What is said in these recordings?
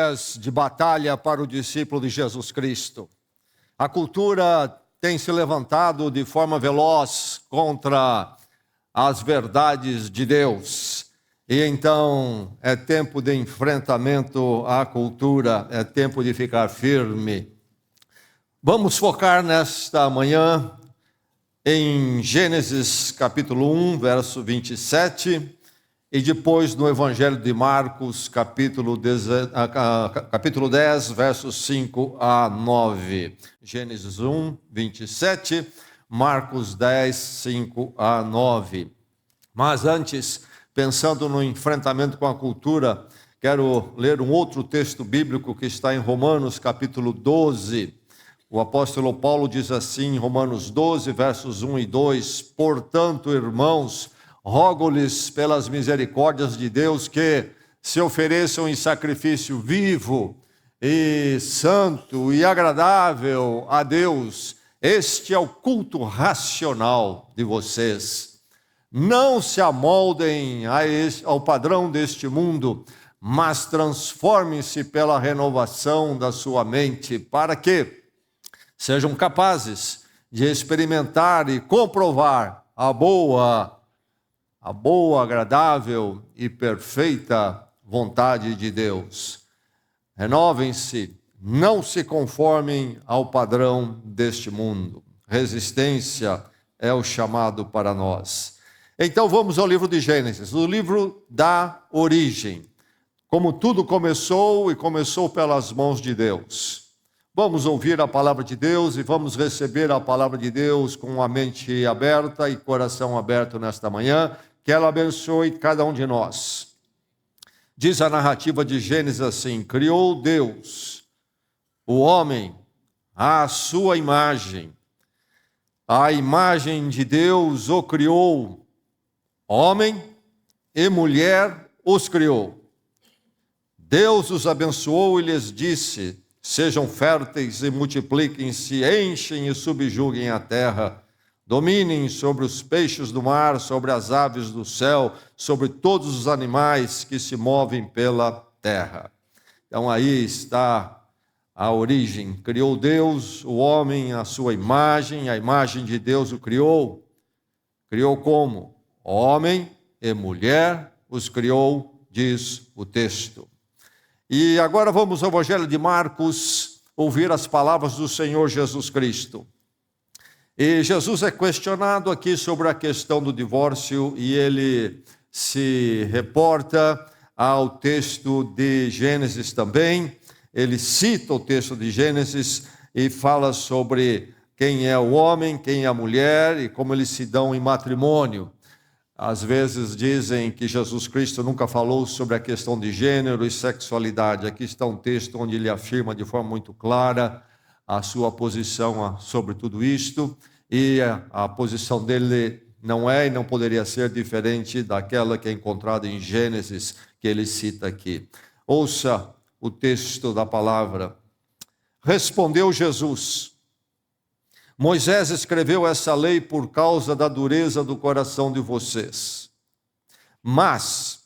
dias de batalha para o discípulo de Jesus Cristo. A cultura tem se levantado de forma veloz contra as verdades de Deus. E então é tempo de enfrentamento à cultura, é tempo de ficar firme. Vamos focar nesta manhã em Gênesis capítulo 1, verso 27, e depois no Evangelho de Marcos, capítulo 10, versos 5 a 9. Gênesis 1, 27, Marcos 10, 5 a 9. Mas antes, pensando no enfrentamento com a cultura, quero ler um outro texto bíblico que está em Romanos, capítulo 12. O apóstolo Paulo diz assim em Romanos 12, versos 1 e 2: Portanto, irmãos, rogo-lhes pelas misericórdias de Deus que se ofereçam em sacrifício vivo e santo e agradável a Deus. Este é o culto racional de vocês. Não se amoldem ao padrão deste mundo, mas transformem-se pela renovação da sua mente, para que sejam capazes de experimentar e comprovar a boa, agradável e perfeita vontade de Deus. Renovem-se, não se conformem ao padrão deste mundo. Resistência é o chamado para nós. Então vamos ao livro de Gênesis, o livro da origem. Como tudo começou e começou pelas mãos de Deus. Vamos ouvir a palavra de Deus e vamos receber a palavra de Deus com a mente aberta e coração aberto nesta manhã. Que ela abençoe cada um de nós. Diz a narrativa de Gênesis assim: criou Deus o homem à sua imagem. A imagem de Deus o criou. Homem e mulher os criou. Deus os abençoou e lhes disse: sejam férteis e multipliquem-se, enchem e subjuguem a terra. Dominem sobre os peixes do mar, sobre as aves do céu, sobre todos os animais que se movem pela terra. Então aí está a origem. Criou Deus o homem à sua imagem, a imagem de Deus o criou. Criou como? Homem e mulher os criou, diz o texto. E agora vamos ao Evangelho de Marcos, ouvir as palavras do Senhor Jesus Cristo. E Jesus é questionado aqui sobre a questão do divórcio e ele se reporta ao texto de Gênesis também. Ele cita o texto de Gênesis e fala sobre quem é o homem, quem é a mulher e como eles se dão em matrimônio. Às vezes dizem que Jesus Cristo nunca falou sobre a questão de gênero e sexualidade. Aqui está um texto onde ele afirma de forma muito clara a sua posição sobre tudo isto, e a posição dele não é e não poderia ser diferente daquela que é encontrada em Gênesis, que ele cita aqui. Ouça o texto da palavra. Respondeu Jesus: Moisés escreveu essa lei por causa da dureza do coração de vocês. Mas,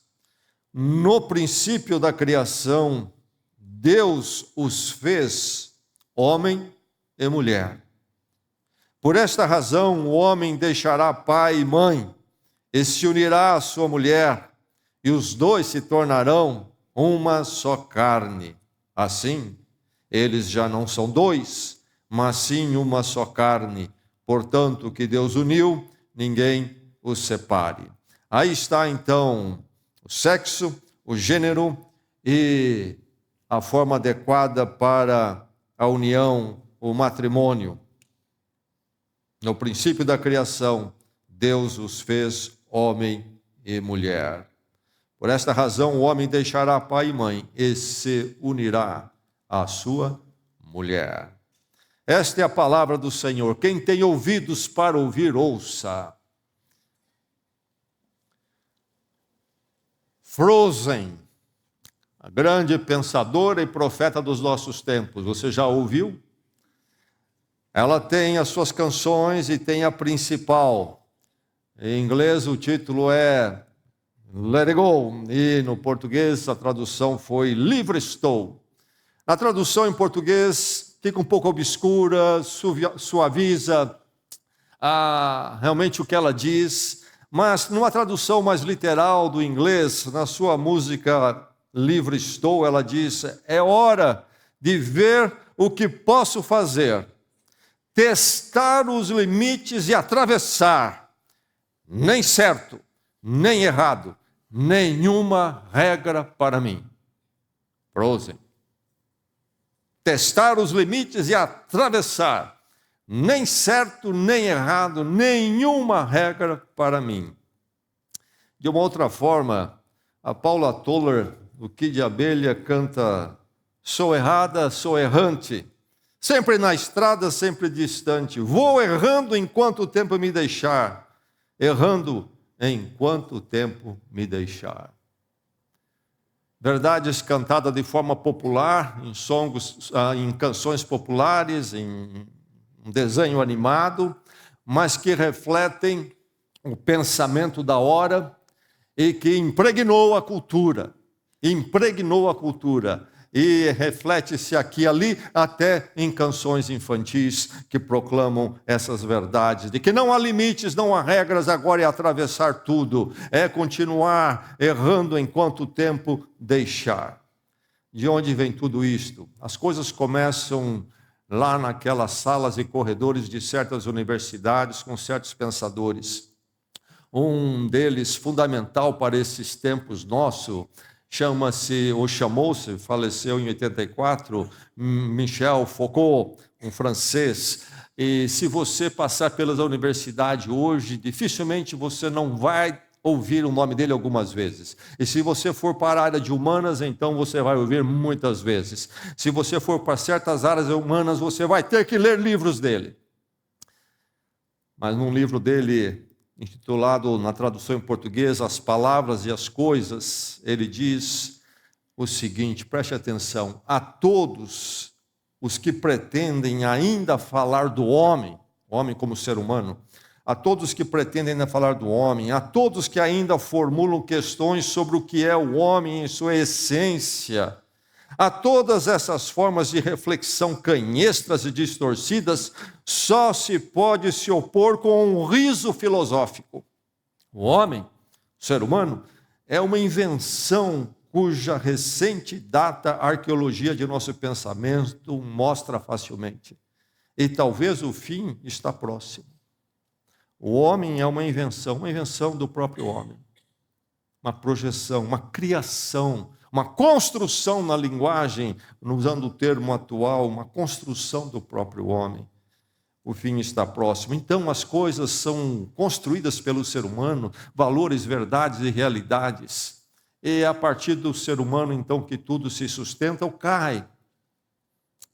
no princípio da criação, Deus os fez homem e mulher. Por esta razão, o homem deixará pai e mãe, e se unirá à sua mulher, e os dois se tornarão uma só carne. Assim, eles já não são dois, mas sim uma só carne. Portanto, o que Deus uniu, ninguém os separe. Aí está então o sexo, o gênero e a forma adequada para a união, o matrimônio. No princípio da criação, Deus os fez homem e mulher. Por esta razão, o homem deixará pai e mãe e se unirá à sua mulher. Esta é a palavra do Senhor. Quem tem ouvidos para ouvir, ouça. Frozen, a grande pensadora e profeta dos nossos tempos. Você já ouviu? Ela tem as suas canções e tem a principal. Em inglês o título é Let It Go, e no português a tradução foi Livre Estou. Na tradução em português fica um pouco obscura, suaviza realmente o que ela diz, mas numa tradução mais literal do inglês, na sua música Livre Estou, ela diz: é hora de ver o que posso fazer, testar os limites e atravessar, nem certo, nem errado, nenhuma regra para mim. Frozen. Testar os limites e atravessar, nem certo, nem errado, nenhuma regra para mim. De uma outra forma, a Paula Toller, do Kid de Abelha, canta: sou errada, sou errante, sempre na estrada, sempre distante, vou errando enquanto o tempo me deixar, errando enquanto o tempo me deixar. Verdades cantadas de forma popular, em canções populares, em um desenho animado, mas que refletem o pensamento da hora e que impregnou a cultura, e reflete-se aqui e ali, até em canções infantis que proclamam essas verdades, de que não há limites, não há regras, agora é atravessar tudo, é continuar errando enquanto o tempo deixar. De onde vem tudo isto? As coisas começam lá naquelas salas e corredores de certas universidades, com certos pensadores. Um deles, fundamental para esses tempos nossos, chamou-se, faleceu em 84, Michel Foucault, um francês. E se você passar pelas universidades hoje, dificilmente você não vai ouvir o nome dele algumas vezes. E se você for para a área de humanas, então você vai ouvir muitas vezes. Se você for para certas áreas humanas, você vai ter que ler livros dele. Mas num livro dele, intitulado, na tradução em português, As Palavras e as Coisas, ele diz o seguinte, preste atenção: a todos os que pretendem ainda falar do homem como ser humano, a todos que pretendem ainda falar do homem, a todos que ainda formulam questões sobre o que é o homem em sua essência, a todas essas formas de reflexão canhestras e distorcidas, só se pode se opor com um riso filosófico. O homem, o ser humano, é uma invenção cuja recente data a arqueologia de nosso pensamento mostra facilmente. E talvez o fim está próximo. O homem é uma invenção do próprio homem. Uma projeção, uma criação, uma construção na linguagem, usando o termo atual, uma construção do próprio homem. O fim está próximo. Então as coisas são construídas pelo ser humano, valores, verdades e realidades. E é a partir do ser humano, então, que tudo se sustenta ou cai.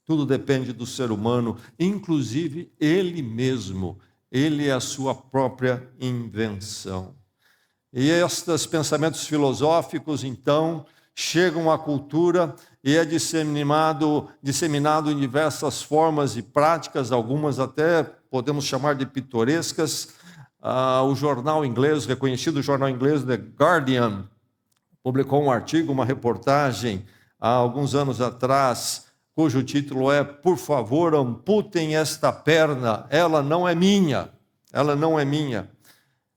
Tudo depende do ser humano, inclusive ele mesmo. Ele é a sua própria invenção. E estes pensamentos filosóficos, então, chegam à cultura e é disseminado em diversas formas e práticas, algumas até podemos chamar de pitorescas. O jornal inglês, reconhecido jornal inglês The Guardian, publicou um artigo, uma reportagem, há alguns anos atrás, cujo título é: por favor, amputem esta perna, ela não é minha.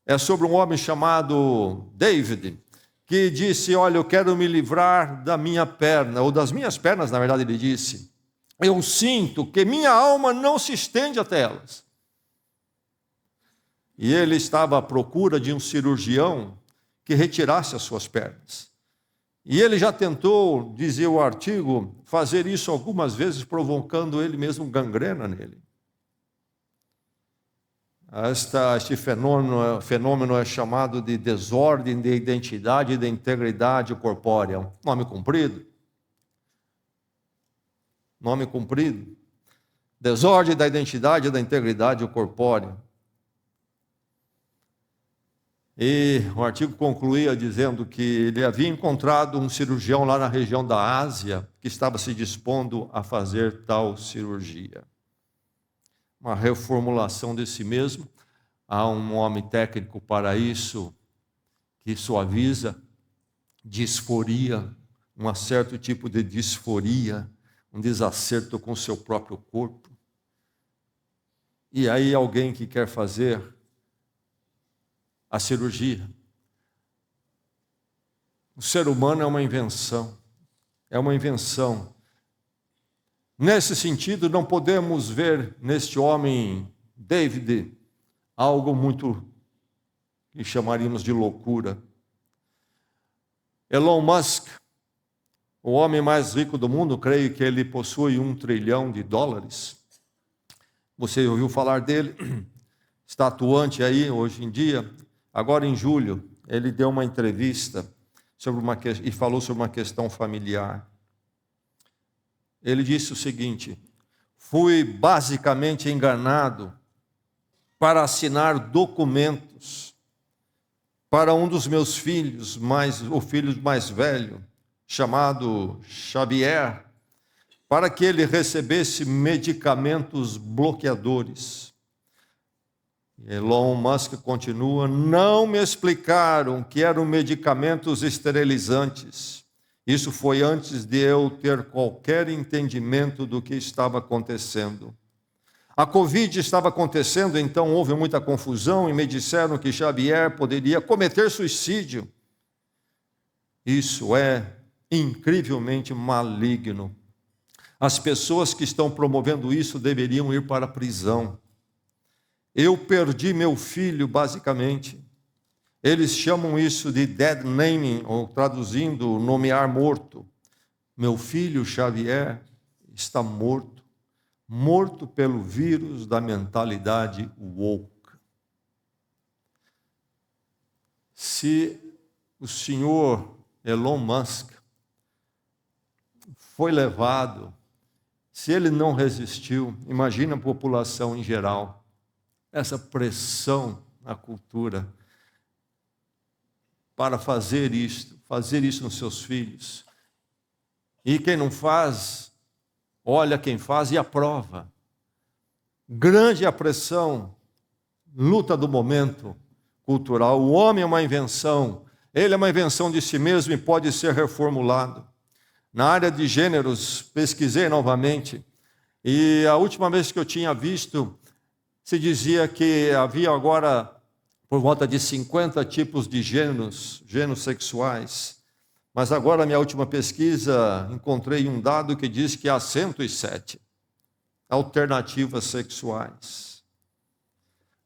É sobre um homem chamado David, que disse: olha, eu quero me livrar da minha perna, ou das minhas pernas, na verdade ele disse. Eu sinto que minha alma não se estende até elas. E ele estava à procura de um cirurgião que retirasse as suas pernas. E ele já tentou, dizia o artigo, fazer isso algumas vezes, provocando ele mesmo gangrena nele. Este fenômeno é chamado de desordem de identidade e de integridade corpórea. Nome comprido. Desordem da identidade e da integridade corpórea. E o artigo concluía dizendo que ele havia encontrado um cirurgião lá na região da Ásia que estava se dispondo a fazer tal cirurgia. Uma reformulação de si mesmo. Há um nome técnico para isso, que suaviza, disforia, um certo tipo de disforia, um desacerto com o seu próprio corpo. E aí alguém que quer fazer a cirurgia. O ser humano é uma invenção. É uma invenção. Nesse sentido, não podemos ver neste homem, David, algo muito que chamaríamos de loucura. Elon Musk, o homem mais rico do mundo, creio que ele possui $1 trilhão. Você ouviu falar dele? Está atuante aí hoje em dia. Agora em julho, ele deu uma entrevista e falou sobre uma questão familiar. Ele disse o seguinte: fui basicamente enganado para assinar documentos para um dos meus filhos, o filho mais velho, chamado Xavier, para que ele recebesse medicamentos bloqueadores. Elon Musk continua: não me explicaram que eram medicamentos esterilizantes. Isso foi antes de eu ter qualquer entendimento do que estava acontecendo. A Covid estava acontecendo, então houve muita confusão e me disseram que Xavier poderia cometer suicídio. Isso é incrivelmente maligno. As pessoas que estão promovendo isso deveriam ir para a prisão. Eu perdi meu filho, basicamente. Eles chamam isso de dead naming, ou traduzindo, nomear morto. Meu filho Xavier está morto. Morto pelo vírus da mentalidade woke. Se o senhor Elon Musk foi levado, se ele não resistiu, imagina a população em geral, essa pressão na cultura para fazer isso nos seus filhos. E quem não faz, olha quem faz e aprova. Grande a pressão, luta do momento cultural. O homem é uma invenção, ele é uma invenção de si mesmo e pode ser reformulado. Na área de gêneros, pesquisei novamente, e a última vez que eu tinha visto, se dizia que havia agora por volta de 50 tipos de gêneros sexuais. Mas agora, na minha última pesquisa, encontrei um dado que diz que há 107 alternativas sexuais.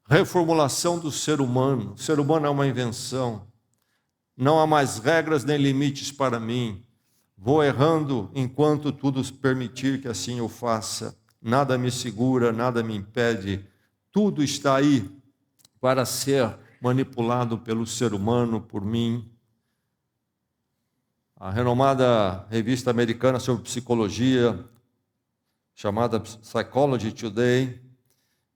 Reformulação do ser humano. O ser humano é uma invenção. Não há mais regras nem limites para mim. Vou errando enquanto tudo permitir que assim eu faça. Nada me segura, nada me impede. Tudo está aí para ser manipulado pelo ser humano, por mim. A renomada revista americana sobre psicologia, chamada Psychology Today,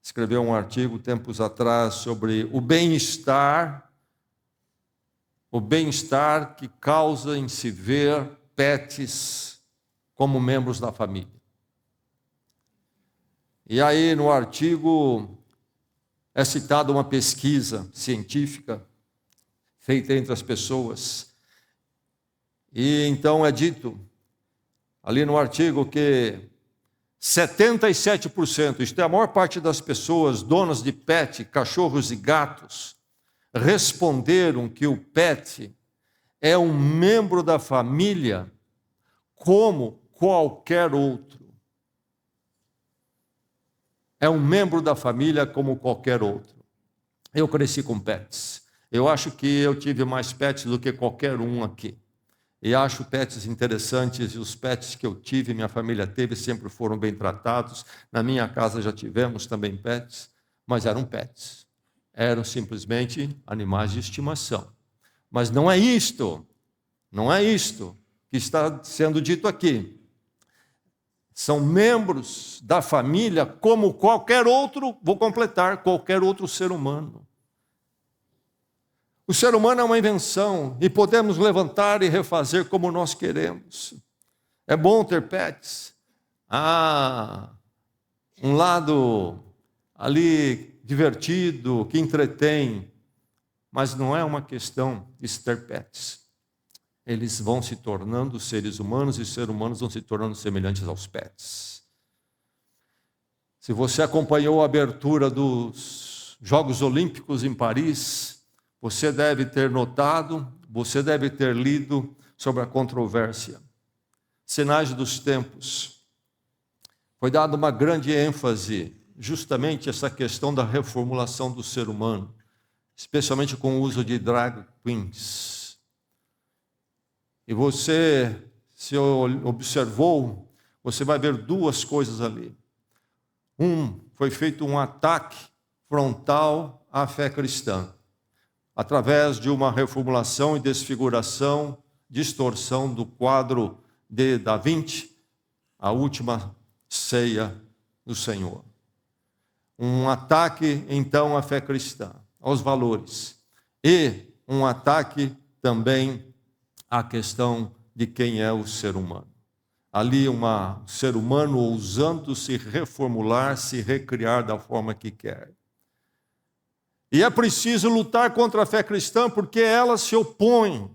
escreveu um artigo tempos atrás sobre o bem-estar que causa em se ver pets como membros da família. E aí no artigo é citada uma pesquisa científica feita entre as pessoas. E então é dito ali no artigo que 77%, isto é, a maior parte das pessoas donas de pet, cachorros e gatos, responderam que o pet é um membro da família como qualquer outro. É um membro da família como qualquer outro. Eu cresci com pets. Eu acho que eu tive mais pets do que qualquer um aqui. E acho pets interessantes, e os pets que eu tive, minha família teve, sempre foram bem tratados. Na minha casa já tivemos também pets, mas eram pets. Eram simplesmente animais de estimação. Mas não é isto que está sendo dito aqui. São membros da família como qualquer outro, vou completar, qualquer outro ser humano. O ser humano é uma invenção e podemos levantar e refazer como nós queremos. É bom ter pets. Um lado ali divertido, que entretém, mas não é uma questão de ter pets. eles vão se tornando seres humanos e seres humanos vão se tornando semelhantes aos pets. Se você acompanhou a abertura dos Jogos Olímpicos em Paris, você deve ter notado, você deve ter lido sobre a controvérsia. Sinais dos tempos. Foi dada uma grande ênfase justamente a essa questão da reformulação do ser humano, especialmente com o uso de drag queens. E você, se observou, você vai ver duas coisas ali. Foi feito um ataque frontal à fé cristã, através de uma reformulação e desfiguração, distorção do quadro de Da Vinci, a última ceia do Senhor. Um ataque, então, à fé cristã, aos valores, e um ataque também à questão de quem é o ser humano. Ali um ser humano ousando se reformular, se recriar da forma que quer. E é preciso lutar contra a fé cristã porque ela se opõe,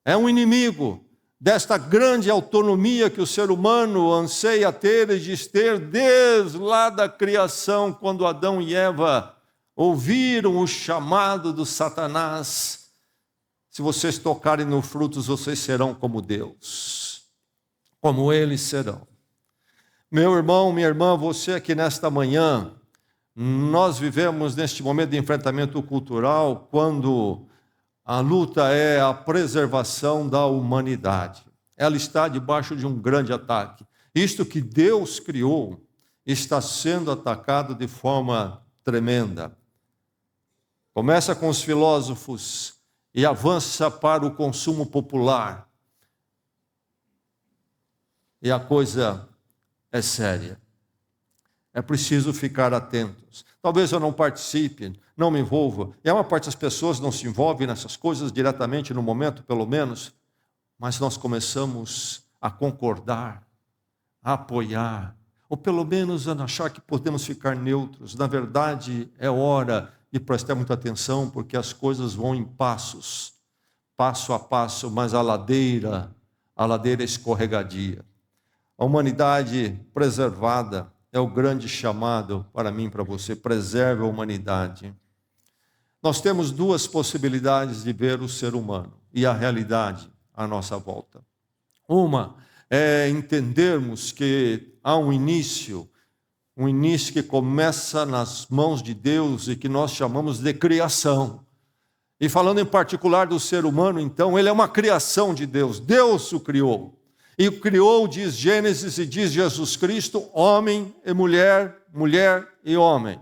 é um inimigo desta grande autonomia que o ser humano anseia ter e diz ter desde lá da criação, quando Adão e Eva ouviram o chamado do Satanás. Se vocês tocarem no frutos, vocês serão como Deus. Como eles serão. Meu irmão, minha irmã, você aqui nesta manhã, nós vivemos neste momento de enfrentamento cultural, quando a luta é a preservação da humanidade. Ela está debaixo de um grande ataque. Isto que Deus criou está sendo atacado de forma tremenda. Começa com os filósofos e avança para o consumo popular. E a coisa é séria. É preciso ficar atentos. Talvez eu não participe, não me envolva. E a maior parte das pessoas não se envolve nessas coisas diretamente no momento, pelo menos. Mas nós começamos a concordar, a apoiar, ou pelo menos a achar que podemos ficar neutros. Na verdade, é hora de prestar muita atenção, porque as coisas vão em passos, passo a passo, mas a ladeira é escorregadia. A humanidade preservada é o grande chamado para mim e para você. Preserve a humanidade. Nós temos duas possibilidades de ver o ser humano e a realidade à nossa volta. Uma é entendermos que há um início que começa nas mãos de Deus e que nós chamamos de criação. E falando em particular do ser humano, então, ele é uma criação de Deus. Deus o criou. E o criou, diz Gênesis e diz Jesus Cristo, homem e mulher, mulher e homem.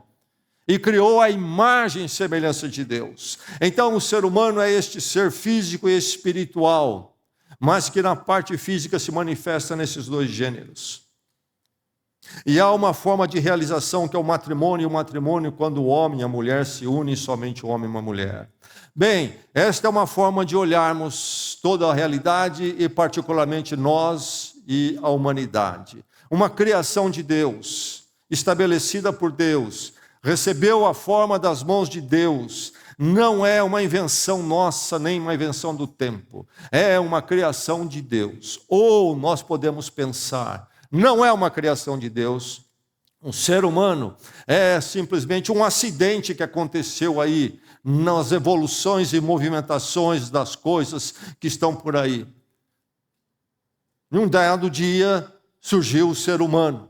E criou a imagem e semelhança de Deus. Então o ser humano é este ser físico e espiritual, mas que na parte física se manifesta nesses dois gêneros. E há uma forma de realização que é o matrimônio quando o homem e a mulher se unem, somente o homem e uma mulher. Bem, esta é uma forma de olharmos toda a realidade e particularmente nós e a humanidade. Uma criação de Deus, estabelecida por Deus, recebeu a forma das mãos de Deus. Não é uma invenção nossa, nem uma invenção do tempo. É uma criação de Deus. Ou nós podemos pensar, não é uma criação de Deus. Um ser humano é simplesmente um acidente que aconteceu aí nas evoluções e movimentações das coisas que estão por aí. Num dado dia surgiu o ser humano.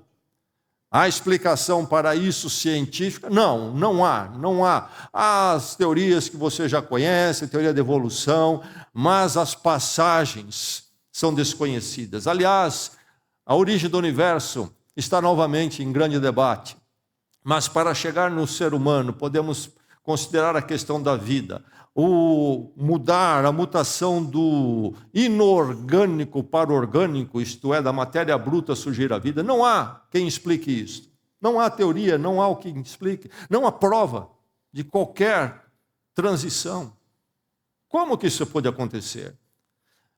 Há explicação para isso científica? Não há. As teorias que você já conhece, a teoria da evolução, mas as passagens são desconhecidas. Aliás, a origem do universo está novamente em grande debate. Mas para chegar no ser humano, podemos considerar a questão da vida. A mutação do inorgânico para o orgânico, isto é, da matéria bruta surgir a vida. Não há quem explique isso. Não há teoria, não há o que explique. Não há prova de qualquer transição. Como que isso pode acontecer?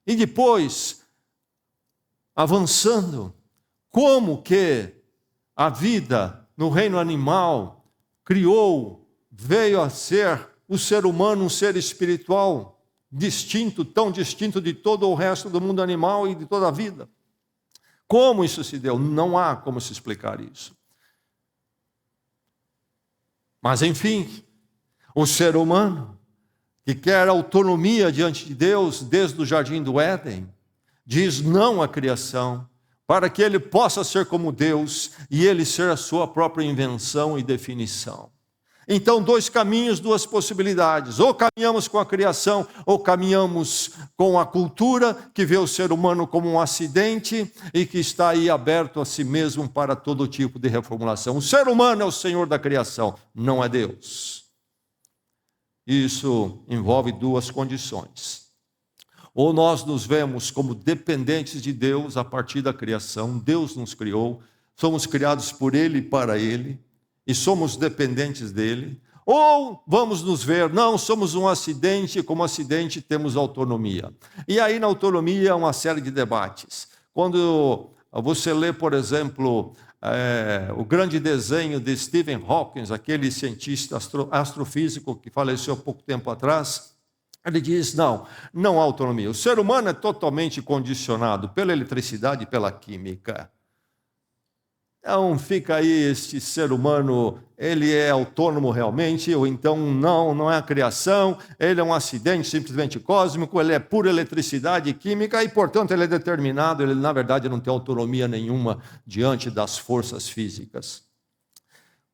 E depois, avançando, como que a vida no reino animal veio a ser o ser humano um ser espiritual? distinto, tão distinto de todo o resto do mundo animal e de toda a vida. Como isso se deu? Não há como se explicar isso. Mas, enfim, o ser humano, que quer autonomia diante de Deus, desde o jardim do Éden, diz não à criação, para que ele possa ser como Deus e ele ser a sua própria invenção e definição. Então, dois caminhos, duas possibilidades. Ou caminhamos com a criação, ou caminhamos com a cultura, que vê o ser humano como um acidente e que está aí aberto a si mesmo para todo tipo de reformulação. O ser humano é o Senhor da criação, não é Deus. Isso envolve duas condições. Ou nós nos vemos como dependentes de Deus a partir da criação, Deus nos criou, somos criados por Ele e para Ele, e somos dependentes dele, ou vamos nos ver, não, somos um acidente, como acidente temos autonomia. E aí na autonomia há uma série de debates. Quando você lê, por exemplo, o grande desenho de Stephen Hawking, aquele cientista astrofísico que faleceu há pouco tempo atrás, ele diz, não há autonomia. O ser humano é totalmente condicionado pela eletricidade e pela química. Então fica aí este ser humano, ele é autônomo realmente, ou então não é a criação, ele é um acidente simplesmente cósmico, ele é pura eletricidade e química e, portanto, ele é determinado, ele na verdade não tem autonomia nenhuma diante das forças físicas.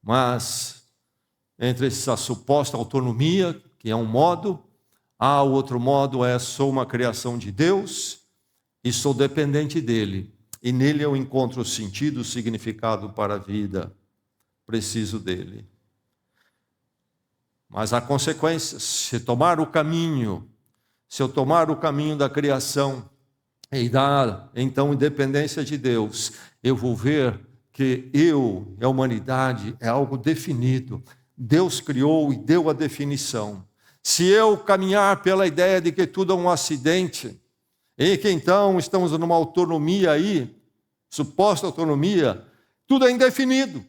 Mas, entre essa suposta autonomia, que é um modo, há o outro modo, sou uma criação de Deus e sou dependente dele. E nele eu encontro o sentido, o significado para a vida. Preciso dele. Mas há consequências. Se eu tomar o caminho da criação e dar, então, independência de Deus, eu vou ver que a humanidade, é algo definido. Deus criou e deu a definição. Se eu caminhar pela ideia de que tudo é um acidente, e que então estamos numa autonomia aí, suposta autonomia, tudo é indefinido.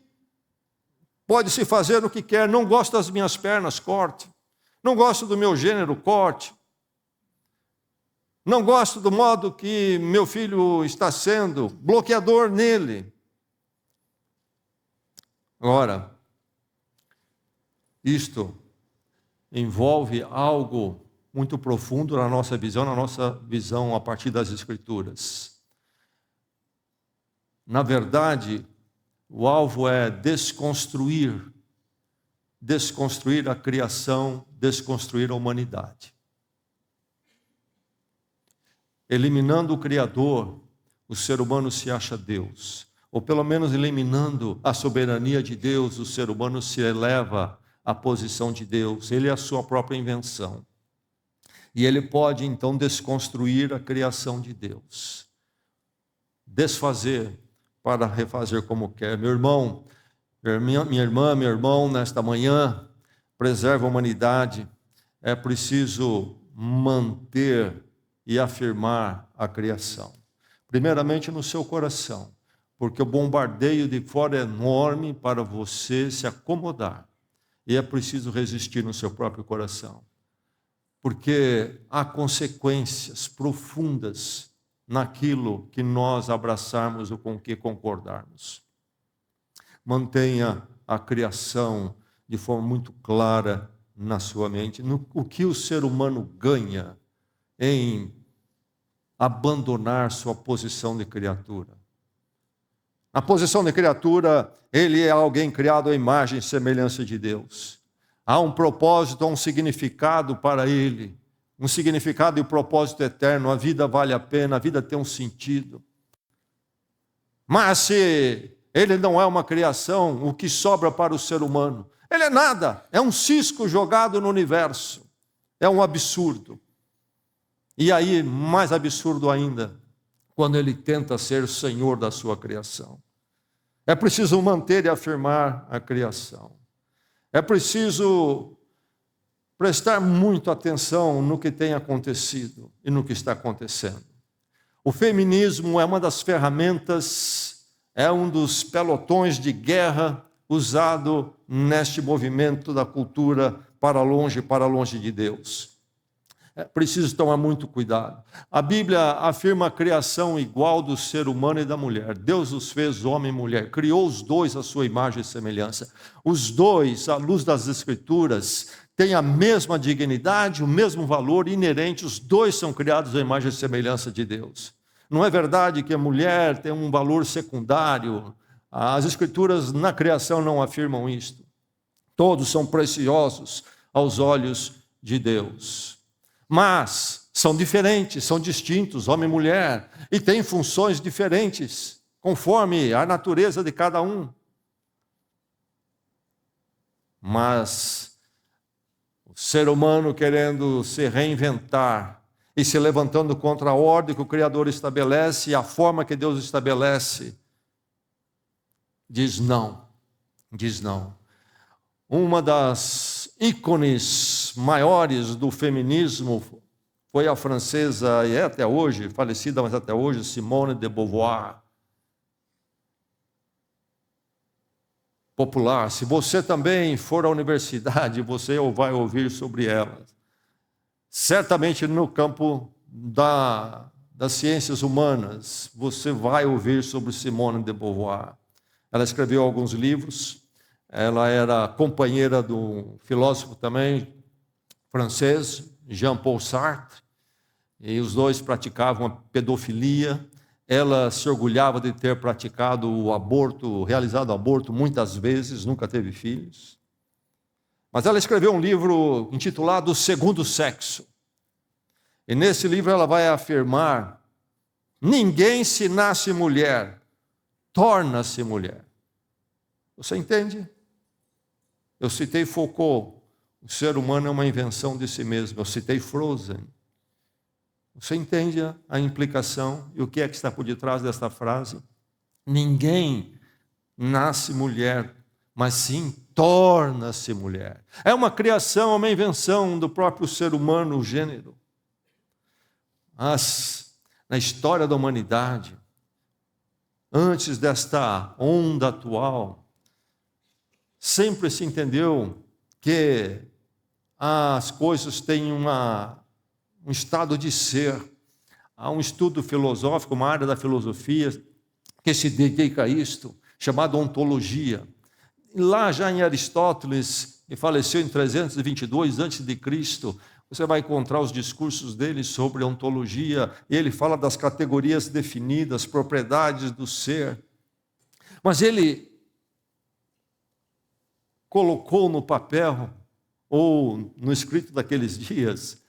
Pode-se fazer o que quer, não gosto das minhas pernas, corte. Não gosto do meu gênero, corte. Não gosto do modo que meu filho está sendo, bloqueador nele. Ora, isto envolve algo muito profundo na nossa visão a partir das Escrituras. Na verdade, o alvo é desconstruir a criação, desconstruir a humanidade. Eliminando o Criador, o ser humano se acha Deus. Ou pelo menos eliminando a soberania de Deus, o ser humano se eleva à posição de Deus. Ele é a sua própria invenção. E ele pode, então, desconstruir a criação de Deus. Desfazer para refazer como quer. Meu irmão, minha irmã, meu irmão, nesta manhã, preserva a humanidade. É preciso manter e afirmar a criação. Primeiramente no seu coração, porque o bombardeio de fora é enorme para você se acomodar. E é preciso resistir no seu próprio coração. Porque há consequências profundas naquilo que nós abraçarmos ou com o que concordarmos. Mantenha a criação de forma muito clara na sua mente. O que o ser humano ganha em abandonar sua posição de criatura. Na posição de criatura, ele é alguém criado à imagem e semelhança de Deus. Há um propósito, há um significado para ele. Um significado e um propósito eterno. A vida vale a pena, a vida tem um sentido. Mas se ele não é uma criação, o que sobra para o ser humano? Ele é nada, é um cisco jogado no universo. É um absurdo. E aí, mais absurdo ainda, quando ele tenta ser o Senhor da sua criação. É preciso manter e afirmar a criação. É preciso prestar muito atenção no que tem acontecido e no que está acontecendo. O feminismo é uma das ferramentas, é um dos pelotões de guerra usado neste movimento da cultura para longe de Deus. preciso tomar muito cuidado. A Bíblia afirma a criação igual do ser humano e da mulher. Deus os fez homem e mulher, criou os dois à sua imagem e semelhança. Os dois, à luz das Escrituras, têm a mesma dignidade, o mesmo valor inerente, os dois são criados à imagem e semelhança de Deus. Não é verdade que a mulher tem um valor secundário. As Escrituras na criação não afirmam isto. Todos são preciosos aos olhos de Deus. Mas são diferentes, são distintos, homem e mulher, e têm funções diferentes, conforme a natureza de cada um. Mas o ser humano querendo se reinventar e se levantando contra a ordem que o Criador estabelece e a forma que Deus estabelece, diz não, diz não. Uma das ícones maiores do feminismo foi a francesa, e é até hoje, falecida, mas até hoje, Simone de Beauvoir. Popular. Se você também for à universidade, você vai ouvir sobre ela. Certamente no campo das ciências humanas, você vai ouvir sobre Simone de Beauvoir. Ela escreveu alguns livros. Ela era companheira do filósofo também francês, Jean-Paul Sartre, e os dois praticavam a pedofilia. Ela se orgulhava de ter praticado o aborto, realizado o aborto muitas vezes, nunca teve filhos. Mas ela escreveu um livro intitulado O Segundo Sexo. E nesse livro ela vai afirmar: ninguém se nasce mulher, torna-se mulher. Você entende? Eu citei Foucault, o ser humano é uma invenção de si mesmo. Eu citei Frozen. Você entende a implicação e o que é que está por detrás desta frase? Ninguém nasce mulher, mas sim torna-se mulher. É uma criação, uma invenção do próprio ser humano, o gênero. Mas na história da humanidade, antes desta onda atual, sempre se entendeu que as coisas têm um estado de ser. Há um estudo filosófico, uma área da filosofia que se dedica a isto, chamada ontologia. Lá já em Aristóteles, que faleceu em 322 a.C., você vai encontrar os discursos dele sobre ontologia, e ele fala das categorias definidas, propriedades do ser. Mas ele colocou no papel, ou no escrito daqueles dias,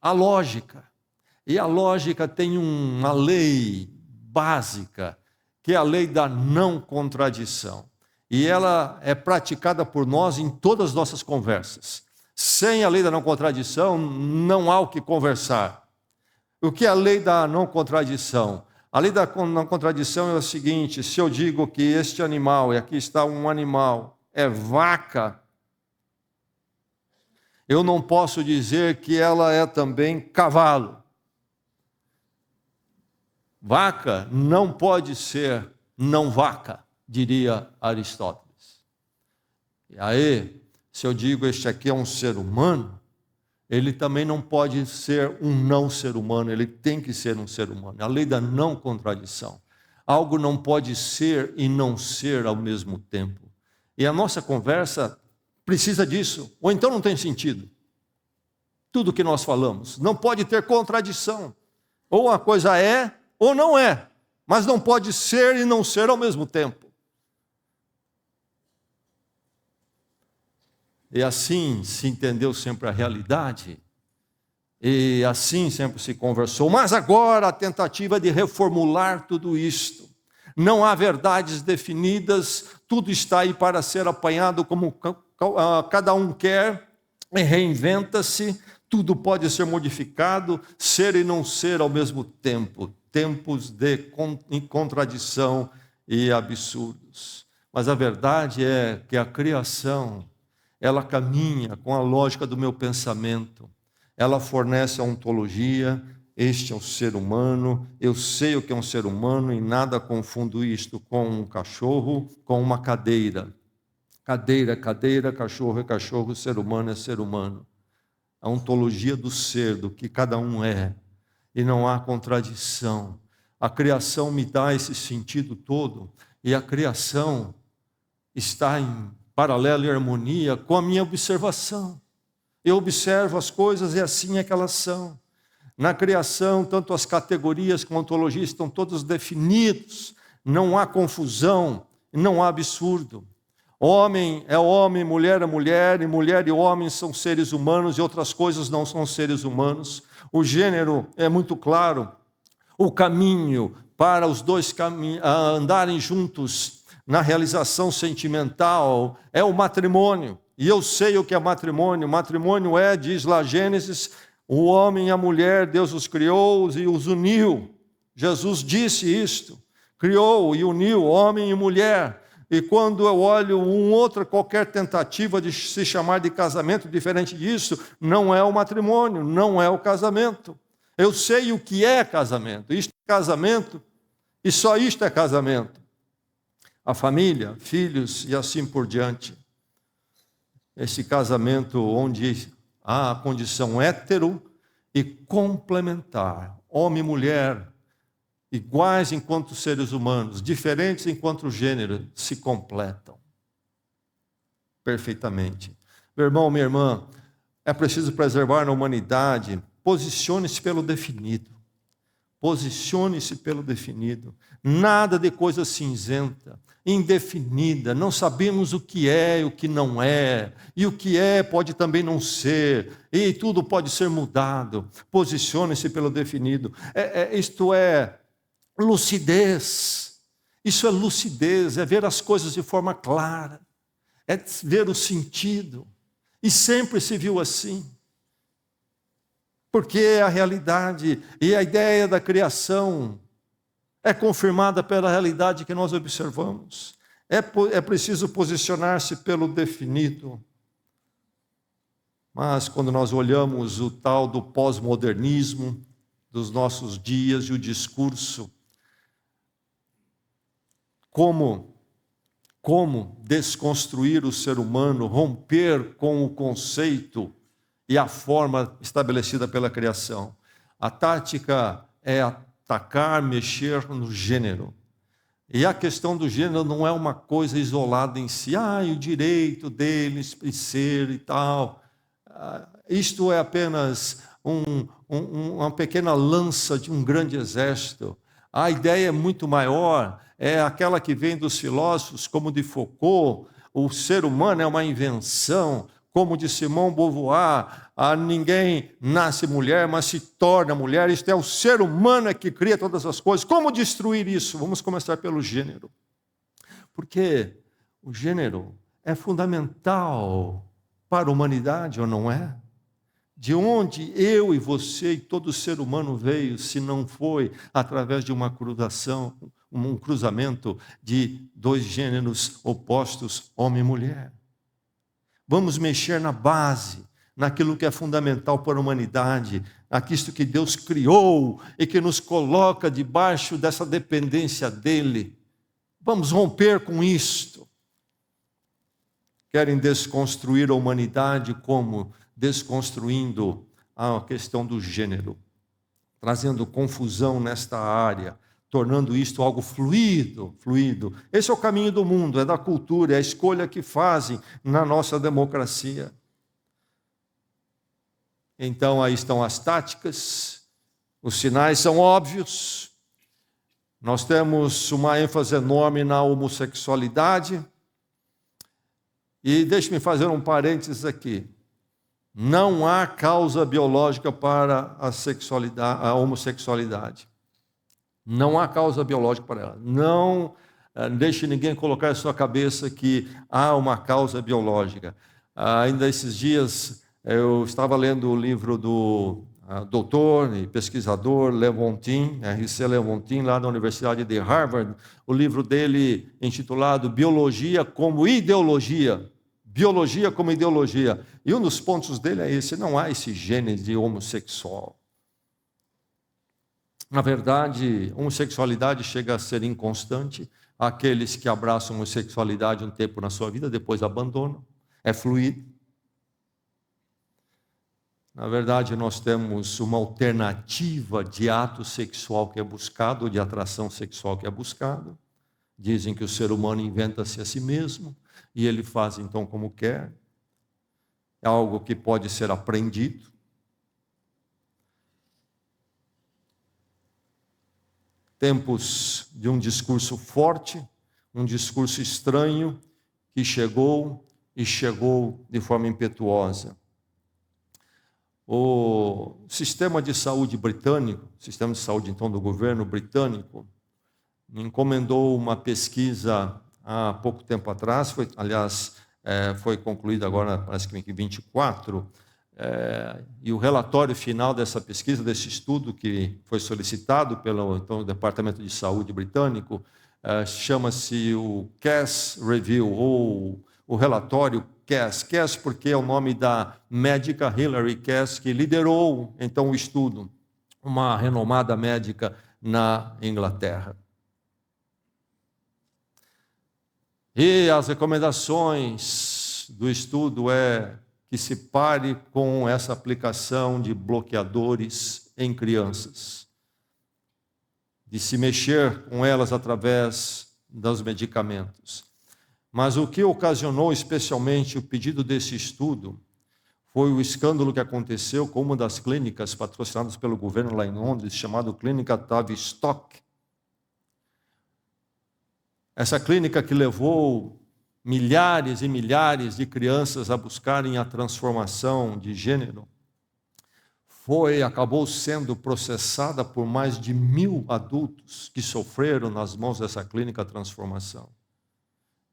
a lógica. E a lógica tem uma lei básica, que é a lei da não contradição. E ela é praticada por nós em todas as nossas conversas. Sem a lei da não contradição, não há o que conversar. O que é a lei da não contradição? A lei da não contradição é o seguinte: se eu digo que este animal, e aqui está um animal, é vaca, eu não posso dizer que ela é também cavalo. Vaca não pode ser não vaca, diria Aristóteles. E aí, se eu digo este aqui é um ser humano, ele também não pode ser um não ser humano, ele tem que ser um ser humano. A lei da não contradição. Algo não pode ser e não ser ao mesmo tempo. E a nossa conversa precisa disso, ou então não tem sentido. Tudo que nós falamos não pode ter contradição. Ou uma coisa é ou não é, mas não pode ser e não ser ao mesmo tempo. E assim se entendeu sempre a realidade, e assim sempre se conversou. Mas agora a tentativa de reformular tudo isto. Não há verdades definidas, tudo está aí para ser apanhado como cada um quer, e reinventa-se, tudo pode ser modificado, ser e não ser ao mesmo tempo. Tempos de contradição e absurdos. Mas a verdade é que a criação, ela caminha com a lógica do meu pensamento. Ela fornece a ontologia. Este é o ser humano, eu sei o que é um ser humano, e nada confundo isto com um cachorro, com uma cadeira. Cadeira é cadeira, cachorro é cachorro, ser humano é ser humano. a ontologia do ser, do que cada um é, e não há contradição. A criação me dá esse sentido todo, e a criação está em paralelo e harmonia com a minha observação. Eu observo as coisas e assim é que elas são. Na criação, tanto as categorias como a ontologia estão todos definidos, não há confusão, não há absurdo. Homem é homem, mulher é mulher, e mulher e homem são seres humanos, e outras coisas não são seres humanos. O gênero é muito claro. O caminho para os dois andarem juntos na realização sentimental é o matrimônio. E eu sei o que é matrimônio. Matrimônio é, diz lá Gênesis, o homem e a mulher, Deus os criou e os uniu. Jesus disse isto, criou e uniu homem e mulher. E quando eu olho outra qualquer tentativa de se chamar de casamento diferente disso, não é o matrimônio, não é o casamento. Eu sei o que é casamento. Isto é casamento e só isto é casamento. A família, filhos e assim por diante. Esse casamento onde há a condição hétero e complementar, homem e mulher, iguais enquanto seres humanos, diferentes enquanto gênero, se completam perfeitamente. Meu irmão, minha irmã, é preciso preservar na humanidade, posicione-se pelo definido. Posicione-se pelo definido. Nada de coisa cinzenta, indefinida. Não sabemos o que é e o que não é. E o que é pode também não ser. E tudo pode ser mudado. Posicione-se pelo definido. Isto é lucidez. Isso é lucidez, é ver as coisas de forma clara. É ver o sentido. E sempre se viu assim. Porque a realidade e a ideia da criação é confirmada pela realidade que nós observamos. É preciso posicionar-se pelo definido. Mas quando nós olhamos o tal do pós-modernismo dos nossos dias e o discurso, como desconstruir o ser humano, romper com o conceito e a forma estabelecida pela criação. A tática é atacar, mexer no gênero. E a questão do gênero não é uma coisa isolada em si. O direito deles de ser e tal. Isto é apenas uma pequena lança de um grande exército. A ideia é muito maior, é aquela que vem dos filósofos, como de Foucault. O ser humano é uma invenção, como de Simone Beauvoir, ninguém nasce mulher, mas se torna mulher. Isto é o ser humano que cria todas as coisas. Como destruir isso? Vamos começar pelo gênero. Porque o gênero é fundamental para a humanidade, ou não é? De onde eu e você e todo ser humano veio, se não foi através de uma cruzação, um cruzamento de dois gêneros opostos, homem e mulher? Vamos mexer na base, naquilo que é fundamental para a humanidade, naquilo que Deus criou e que nos coloca debaixo dessa dependência dEle. Vamos romper com isto. Querem desconstruir a humanidade como? Desconstruindo a questão do gênero, trazendo confusão nesta área, tornando isto algo fluido. Esse é o caminho do mundo, é da cultura, é a escolha que fazem na nossa democracia. Então aí estão as táticas, os sinais são óbvios. Nós temos uma ênfase enorme na homossexualidade. E deixe-me fazer um parênteses aqui. Não há causa biológica para a homossexualidade. Não há causa biológica para ela. Não deixe ninguém colocar em sua cabeça que há uma causa biológica. Ainda esses dias eu estava lendo o livro do doutor e pesquisador Lewontin, R.C. Lewontin, lá da Universidade de Harvard. O livro dele intitulado Biologia como Ideologia. Biologia como ideologia. E um dos pontos dele é esse: não há esse gene de homossexual. Na verdade, homossexualidade chega a ser inconstante. Aqueles que abraçam a homossexualidade um tempo na sua vida, depois abandonam. É fluido. Na verdade, nós temos uma alternativa de ato sexual que é buscado, ou de atração sexual que é buscado. Dizem que o ser humano inventa-se a si mesmo, e ele faz então como quer. É algo que pode ser aprendido. Tempos de um discurso forte, um discurso estranho, que chegou de forma impetuosa. O sistema de saúde britânico, sistema de saúde então do governo britânico, encomendou uma pesquisa há pouco tempo atrás, foi concluída agora, parece que em 24, e o relatório final dessa pesquisa, desse estudo que foi solicitado pelo então, Departamento de Saúde britânico, chama-se o Cass Review, ou o relatório Cass. Cass porque é o nome da médica Hilary Cass, que liderou então o estudo, uma renomada médica na Inglaterra. E as recomendações do estudo é que se pare com essa aplicação de bloqueadores em crianças, de se mexer com elas através dos medicamentos. Mas o que ocasionou especialmente o pedido desse estudo foi o escândalo que aconteceu com uma das clínicas patrocinadas pelo governo lá em Londres, chamada Clínica Tavistock. Essa clínica que levou milhares e milhares de crianças a buscarem a transformação de gênero, acabou sendo processada por mais de 1.000 adultos que sofreram nas mãos dessa clínica transformação.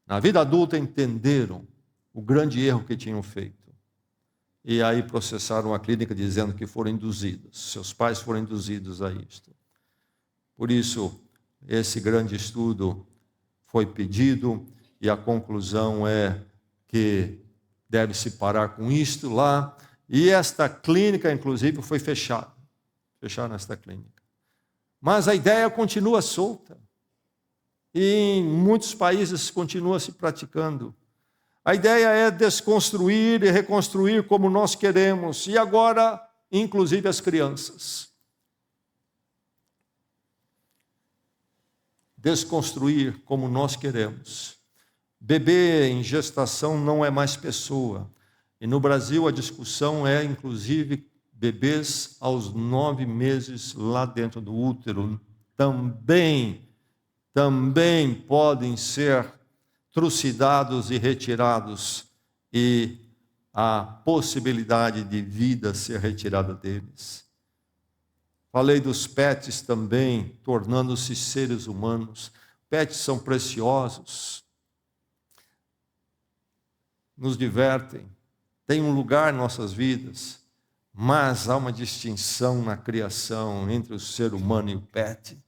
Na vida adulta entenderam o grande erro que tinham feito. E aí processaram a clínica dizendo que foram induzidos, seus pais foram induzidos a isto. Por isso, esse grande estudo foi pedido e a conclusão é que deve-se parar com isto lá. E esta clínica, inclusive, foi fechada. Fecharam esta clínica. Mas a ideia continua solta. E em muitos países continua se praticando. A ideia é desconstruir e reconstruir como nós queremos. E agora, inclusive as crianças. Desconstruir como nós queremos. Bebê em gestação não é mais pessoa. E no Brasil a discussão é, inclusive, bebês aos 9 meses lá dentro do útero também podem ser trucidados e retirados, e a possibilidade de vida ser retirada deles. Falei dos pets também, tornando-se seres humanos. Pets são preciosos, nos divertem, têm um lugar em nossas vidas, mas há uma distinção na criação entre o ser humano e o pet.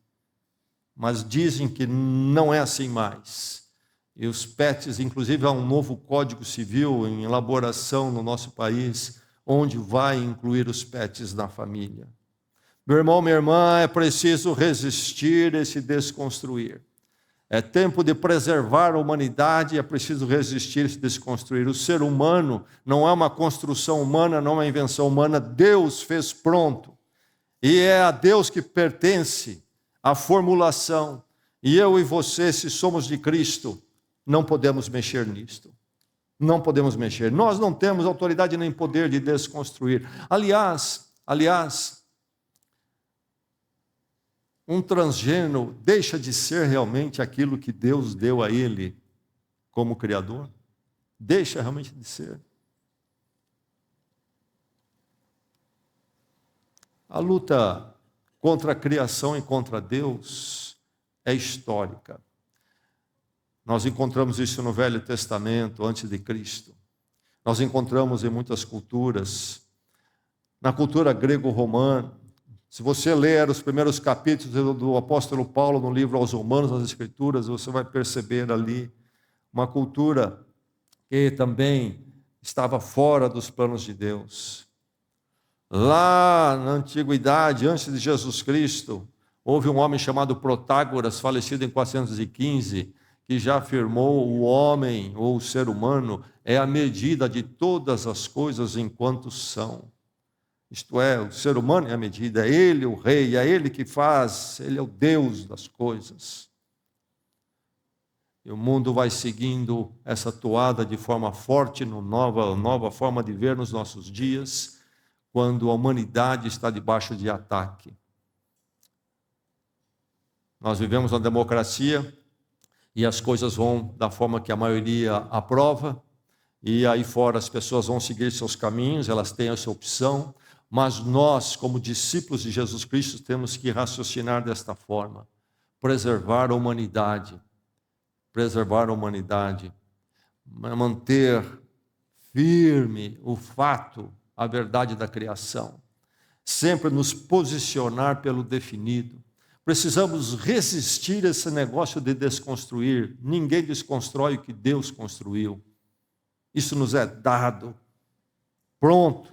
Mas dizem que não é assim mais. E os pets, inclusive há um novo Código Civil em elaboração no nosso país, onde vai incluir os pets na família. Meu irmão, minha irmã, é preciso resistir e se desconstruir. É tempo de preservar a humanidade, é preciso resistir e se desconstruir. O ser humano não é uma construção humana, não é uma invenção humana, Deus fez pronto. E é a Deus que pertence a formulação, e eu e você, se somos de Cristo, não podemos mexer nisto. Não podemos mexer. Nós não temos autoridade nem poder de desconstruir. Aliás, um transgênero deixa de ser realmente aquilo que Deus deu a ele como Criador? Deixa realmente de ser. A luta contra a criação e contra Deus é histórica. Nós encontramos isso no Velho Testamento, antes de Cristo. Nós encontramos em muitas culturas. Na cultura grego-romana, se você ler os primeiros capítulos do apóstolo Paulo no livro aos Romanos, nas Escrituras, você vai perceber ali uma cultura que também estava fora dos planos de Deus. Lá na antiguidade, antes de Jesus Cristo, houve um homem chamado Protágoras, falecido em 415, que já afirmou: o homem ou o ser humano é a medida de todas as coisas enquanto são. Isto é, o ser humano é a medida, é Ele o rei, é Ele que faz, Ele é o Deus das coisas. E o mundo vai seguindo essa toada de forma forte, nova forma de ver nos nossos dias, quando a humanidade está debaixo de ataque. Nós vivemos uma democracia e as coisas vão da forma que a maioria aprova, e aí fora as pessoas vão seguir seus caminhos, elas têm essa opção, mas nós, como discípulos de Jesus Cristo, temos que raciocinar desta forma: preservar a humanidade, manter firme o fato, a verdade da criação, sempre nos posicionar pelo definido. Precisamos resistir a esse negócio de desconstruir. Ninguém desconstrói o que Deus construiu. Isso nos é dado. Pronto.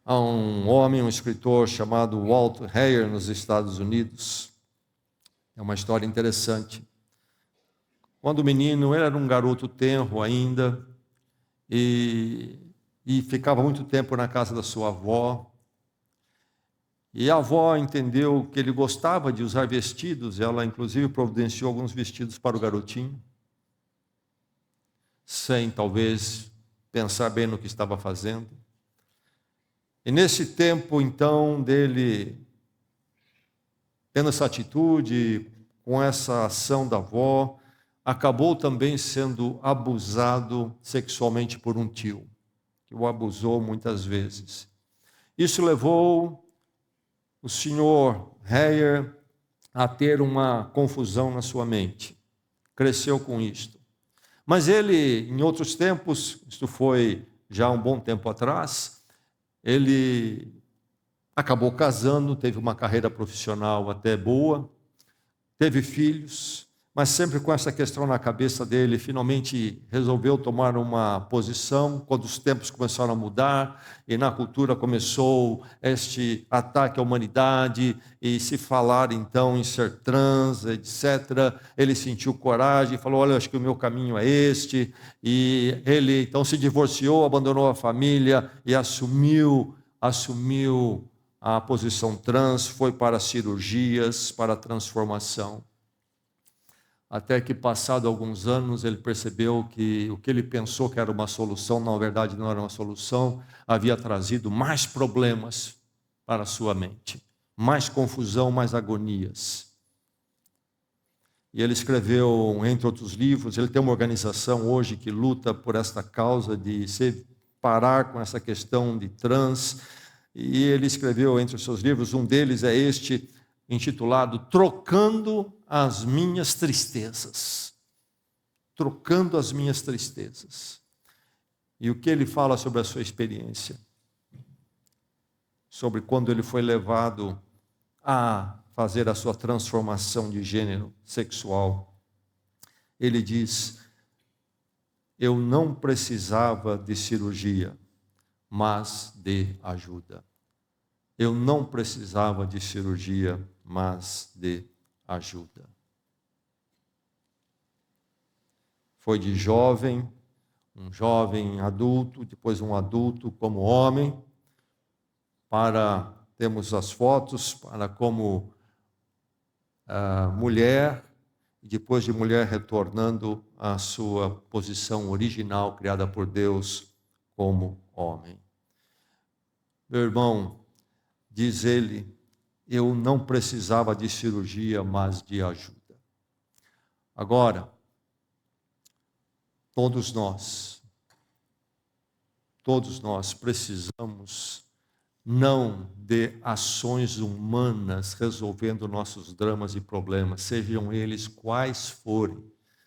Há um homem, um escritor chamado Walt Heyer, nos Estados Unidos. É uma história interessante. Quando menino, ele era um garoto tenro ainda, e ficava muito tempo na casa da sua avó. E a avó entendeu que ele gostava de usar vestidos, ela inclusive providenciou alguns vestidos para o garotinho, sem talvez pensar bem no que estava fazendo. E nesse tempo, então, dele tendo essa atitude, com essa ação da avó, acabou também sendo abusado sexualmente por um tio, que o abusou muitas vezes. Isso levou o senhor Heyer a ter uma confusão na sua mente. Cresceu com isto. Mas ele, em outros tempos, isto foi já um bom tempo atrás, ele acabou casando, teve uma carreira profissional até boa, teve filhos, mas sempre com essa questão na cabeça dele. Finalmente resolveu tomar uma posição, quando os tempos começaram a mudar, e na cultura começou este ataque à humanidade, e se falar então em ser trans, etc. Ele sentiu coragem, falou: olha, acho que o meu caminho é este, e ele então se divorciou, abandonou a família, e assumiu a posição trans, foi para cirurgias, para transformação. Até que, passado alguns anos, ele percebeu que o que ele pensou que era uma solução, na verdade não era uma solução, havia trazido mais problemas para a sua mente, mais confusão, mais agonias. E ele escreveu, entre outros livros, ele tem uma organização hoje que luta por esta causa de parar com essa questão de trans, e ele escreveu entre os seus livros, um deles é este, intitulado Trocando as Minhas Tristezas. Trocando as Minhas Tristezas. E o que ele fala sobre a sua experiência? Sobre quando ele foi levado a fazer a sua transformação de gênero sexual. Ele diz: eu não precisava de cirurgia, mas de ajuda. Eu não precisava de cirurgia, mas de ajuda. Foi de jovem, um jovem adulto, depois um adulto como homem, para, temos as fotos, para como mulher, e depois de mulher retornando à sua posição original, criada por Deus, como homem. Meu irmão, diz ele, eu não precisava de cirurgia, mas de ajuda. Agora, todos nós precisamos não de ações humanas resolvendo nossos dramas e problemas, sejam eles quais forem,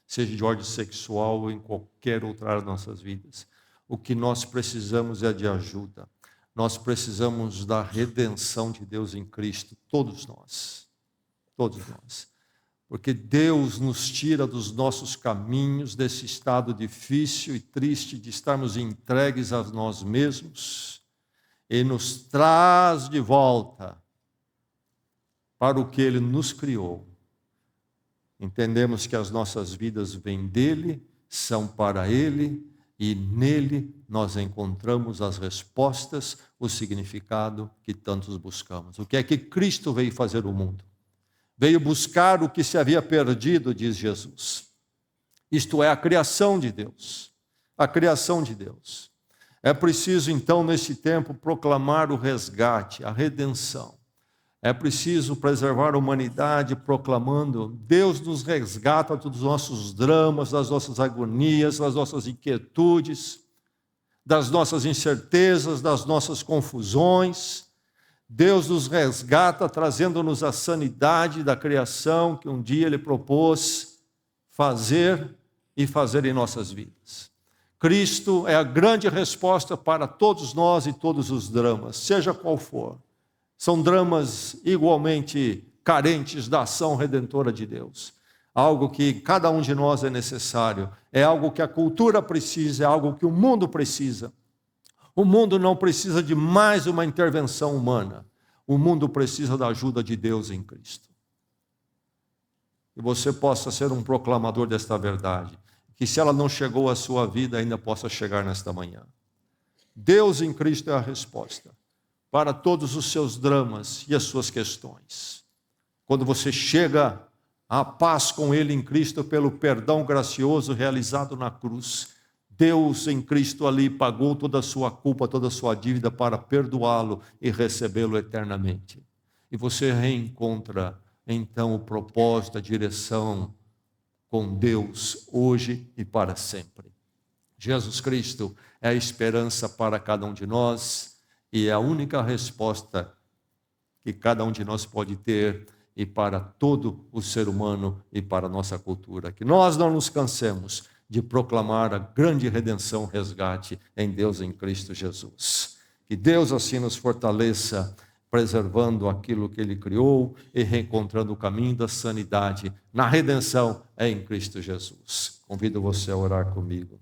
seja de ordem sexual ou em qualquer outra área de nossas vidas. O que nós precisamos é de ajuda. Nós precisamos da redenção de Deus em Cristo, todos nós, porque Deus nos tira dos nossos caminhos, desse estado difícil e triste de estarmos entregues a nós mesmos, e nos traz de volta para o que Ele nos criou. Entendemos que as nossas vidas vêm dEle, são para Ele, e nele nós encontramos as respostas, o significado que tantos buscamos. O que é que Cristo veio fazer no mundo? Veio buscar o que se havia perdido, diz Jesus. Isto é, a criação de Deus. A criação de Deus. É preciso, então, neste tempo, proclamar o resgate, a redenção. É preciso preservar a humanidade proclamando: Deus nos resgata dos nossos dramas, das nossas agonias, das nossas inquietudes, das nossas incertezas, das nossas confusões. Deus nos resgata trazendo-nos a sanidade da criação que um dia Ele propôs fazer e fazer em nossas vidas. Cristo é a grande resposta para todos nós e todos os dramas, seja qual for. São dramas igualmente carentes da ação redentora de Deus. Algo que cada um de nós é necessário. É algo que a cultura precisa, é algo que o mundo precisa. O mundo não precisa de mais uma intervenção humana. O mundo precisa da ajuda de Deus em Cristo. Que você possa ser um proclamador desta verdade. Que se ela não chegou à sua vida, ainda possa chegar nesta manhã. Deus em Cristo é a resposta para todos os seus dramas e as suas questões. Quando você chega à paz com Ele em Cristo pelo perdão gracioso realizado na cruz, Deus em Cristo ali pagou toda a sua culpa, toda a sua dívida para perdoá-lo e recebê-lo eternamente. E você reencontra então o propósito, a direção com Deus hoje e para sempre. Jesus Cristo é a esperança para cada um de nós e é a única resposta que cada um de nós pode ter e para todo o ser humano e para a nossa cultura. Que nós não nos cansemos de proclamar a grande redenção, resgate em Deus em Cristo Jesus. Que Deus assim nos fortaleça, preservando aquilo que Ele criou e reencontrando o caminho da sanidade na redenção em Cristo Jesus. Convido você a orar comigo.